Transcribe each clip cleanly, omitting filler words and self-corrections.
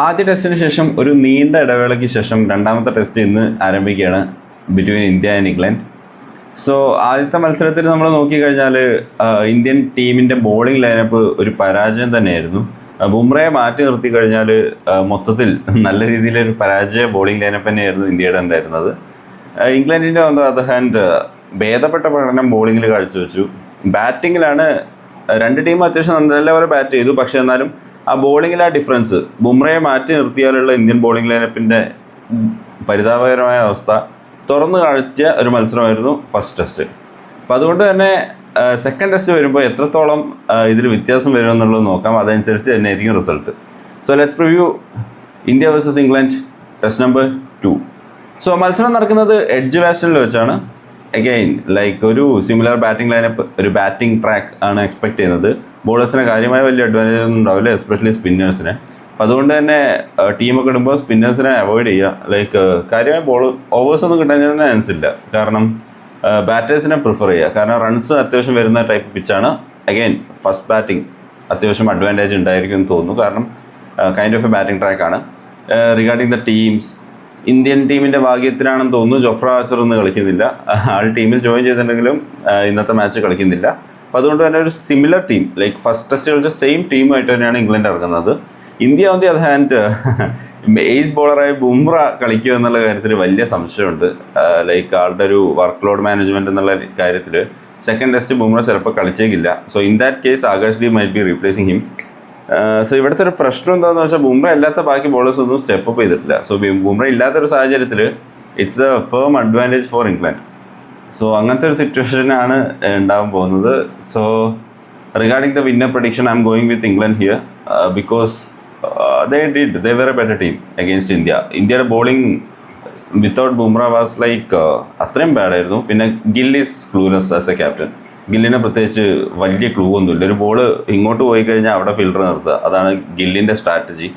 ആദ്യ ടെസ്റ്റിന് ശേഷം ഒരു നീണ്ട ഇടവേളയ്ക്ക് ശേഷം രണ്ടാമത്തെ ടെസ്റ്റ് ഇന്ന് ആരംഭിക്കുകയാണ് between India and England. So ആദ്യത്തെ മത്സരത്തിൽ നമ്മൾ നോക്കിക്കഴിഞ്ഞാൽ ഇന്ത്യൻ ടീമിൻ്റെ ബോളിംഗ് ലൈനപ്പ് ഒരു പരാജയം തന്നെയായിരുന്നു. ബുംറയെ മാറ്റി നിർത്തി കഴിഞ്ഞാൽ മൊത്തത്തിൽ നല്ല രീതിയിലൊരു പരാജയ ബോളിംഗ് ലൈനപ്പ് തന്നെയായിരുന്നു ഇന്ത്യയുടെ ഉണ്ടായിരുന്നത്. ഇംഗ്ലണ്ടിൻ്റെ ഓൺ ദ അതർ ഹാൻഡ് ഭേദപ്പെട്ട പ്രകടനം ബോളിങ്ങിൽ കാഴ്ചവെച്ചു. ബാറ്റിങ്ങിലാണ് രണ്ട് ടീമും അത്യാവശ്യം നല്ലപോലെ ബാറ്റ് ചെയ്തു. പക്ഷേ എന്നാലും ആ ബോളിങ്ങിൽ ആ ഡിഫറൻസ്, ബുംറയെ മാറ്റി നിർത്തിയാലുള്ള ഇന്ത്യൻ ബോളിംഗ് ലൈനപ്പിൻ്റെ പരിതാപകരമായ അവസ്ഥ തുറന്നു കാഴ്ച ഒരു മത്സരമായിരുന്നു ഫസ്റ്റ് ടെസ്റ്റ്. അപ്പം അതുകൊണ്ട് തന്നെ സെക്കൻഡ് ടെസ്റ്റ് വരുമ്പോൾ എത്രത്തോളം ഇതിൽ വ്യത്യാസം വരുമെന്നുള്ളത് നോക്കാം. അതനുസരിച്ച് തന്നെ ആയിരിക്കും result. So let's preview India versus England test number 2. So മത്സരം നടക്കുന്നത് എഡ്ജ് വാസ്റ്റനിൽ വെച്ചാണ്. അഗെയിൻ ഒരു സിമിലർ ബാറ്റിംഗ് ലൈനപ്പ്, ഒരു ബാറ്റിംഗ് ട്രാക്ക് ആണ് എക്സ്പെക്ട് ചെയ്യുന്നത്. ബോളേഴ്സിന് കാര്യമായ വലിയ അഡ്വാൻറ്റേജ് ഒന്നും ഉണ്ടാവില്ല, എസ്പെഷ്യലി സ്പിന്നേഴ്സിന്. അപ്പം അതുകൊണ്ട് തന്നെ ടീമൊക്കെ ഇടുമ്പോൾ സ്പിന്നേഴ്സിനെ അവോയ്ഡ് ചെയ്യുക. കാര്യമായ ഓവേഴ്സ് ഒന്നും കിട്ടാൻ ചാൻസ് ഇല്ല. കാരണം ബാറ്റേഴ്സിനെ പ്രിഫർ ചെയ്യുക. കാരണം റൺസ് അത്യാവശ്യം വരുന്ന ടൈപ്പ് പിച്ചാണ്. അഗെയിൻ ഫസ്റ്റ് ബാറ്റിംഗ് അത്യാവശ്യം അഡ്വാൻറ്റേജ് ഉണ്ടായിരിക്കും എന്ന് തോന്നുന്നു. കാരണം കൈൻഡ് ഓഫ് എ ബാറ്റിംഗ് ട്രാക്കാണ്. റിഗാർഡിങ് ദ ടീംസ്, ഇന്ത്യൻ ടീമിൻ്റെ ഭാഗ്യത്തിനാണെന്ന് തോന്നുന്നു ജോഫ്ര ആർച്ചർ ഇന്ന് കളിക്കുന്നില്ല. ആൾ ടീമിൽ ജോയിൻ ചെയ്തിട്ടുണ്ടെങ്കിലും ഇന്നത്തെ മാച്ച് കളിക്കുന്നില്ല. അപ്പോൾ അതുകൊണ്ട് തന്നെ ഒരു സിമിലർ ടീം, ഫസ്റ്റ് ടെസ്റ്റ് കളിച്ച സെയിം ടീമായിട്ട് തന്നെയാണ് ഇംഗ്ലണ്ട് ഇറങ്ങുന്നത്. India on the other hand ace ബോളറായി ബുംറ കളിക്കുക എന്നുള്ള കാര്യത്തിൽ വലിയ സംശയമുണ്ട്. ആളുടെ ഒരു വർക്ക് ലോഡ് മാനേജ്മെൻറ്റ് എന്നുള്ള കാര്യത്തിൽ സെക്കൻഡ് ടെസ്റ്റ് ബുംറ ചിലപ്പോൾ കളിച്ചേക്കില്ല. So in that case Akashdeep might be replacing him. So ഇവിടുത്തെ ഒരു പ്രശ്നം എന്താണെന്ന് വെച്ചാൽ ബുംറ അല്ലാത്ത ബാക്കി ബോളേഴ്സ് ഒന്നും സ്റ്റെപ്പ് അപ്പ് ചെയ്തിട്ടില്ല. സോ ബുംറ ഇല്ലാത്തൊരു സാഹചര്യത്തിൽ it's a firm advantage for England. So അങ്ങനത്തെ ഒരു സിറ്റുവേഷനാണ് ഉണ്ടാകാൻ പോകുന്നത്. So regarding the winner prediction I'm going with England here because they were a better team against India. ഇന്ത്യയുടെ ബോളിംഗ് വിത്തൗട്ട് ബുംറ വാസ് അത്രയും ബാഡായിരുന്നു. പിന്നെ Gill is clueless as a captain. ഗില്ലിനെ പ്രത്യേകിച്ച് വലിയ ക്ലൂ ഒന്നുമില്ല. ഒരു ബോൾ ഇങ്ങോട്ട് പോയി കഴിഞ്ഞാൽ അവിടെ ഫീൽഡർ നിർത്തുക, അതാണ് ഗില്ലിൻ്റെ സ്ട്രാറ്റജി.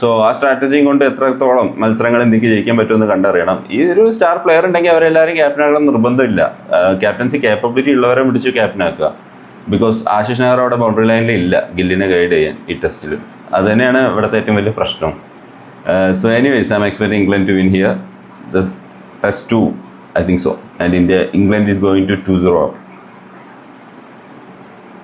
സോ ആ സ്ട്രാറ്റജിയും കൊണ്ട് എത്രത്തോളം മത്സരങ്ങൾ ഇന്ത്യക്ക് ജയിക്കാൻ പറ്റുമെന്ന് കണ്ടറിയണം. ഈ ഒരു സ്റ്റാർ പ്ലെയർ ഉണ്ടെങ്കിൽ അവരെല്ലാവരും ക്യാപ്റ്റനാകണം നിർബന്ധമില്ല. ക്യാപ്റ്റൻസി കേപ്പബിലിറ്റി ഉള്ളവരെ പിടിച്ച് ക്യാപ്റ്റനാക്കുക. ബിക്കോസ് ആശിഷ് നെഹ്റ അവിടെ ബൗണ്ടറി ലൈനിൽ ഇല്ല ഗില്ലിനെ ഗൈഡ് ചെയ്യാൻ ഈ ടെസ്റ്റിൽ. അത് തന്നെയാണ് ഇവിടുത്തെ ഏറ്റവും വലിയ പ്രശ്നം. So anyways I am expecting England to win here. The test 2 I think so. And England is going to 2-0 up.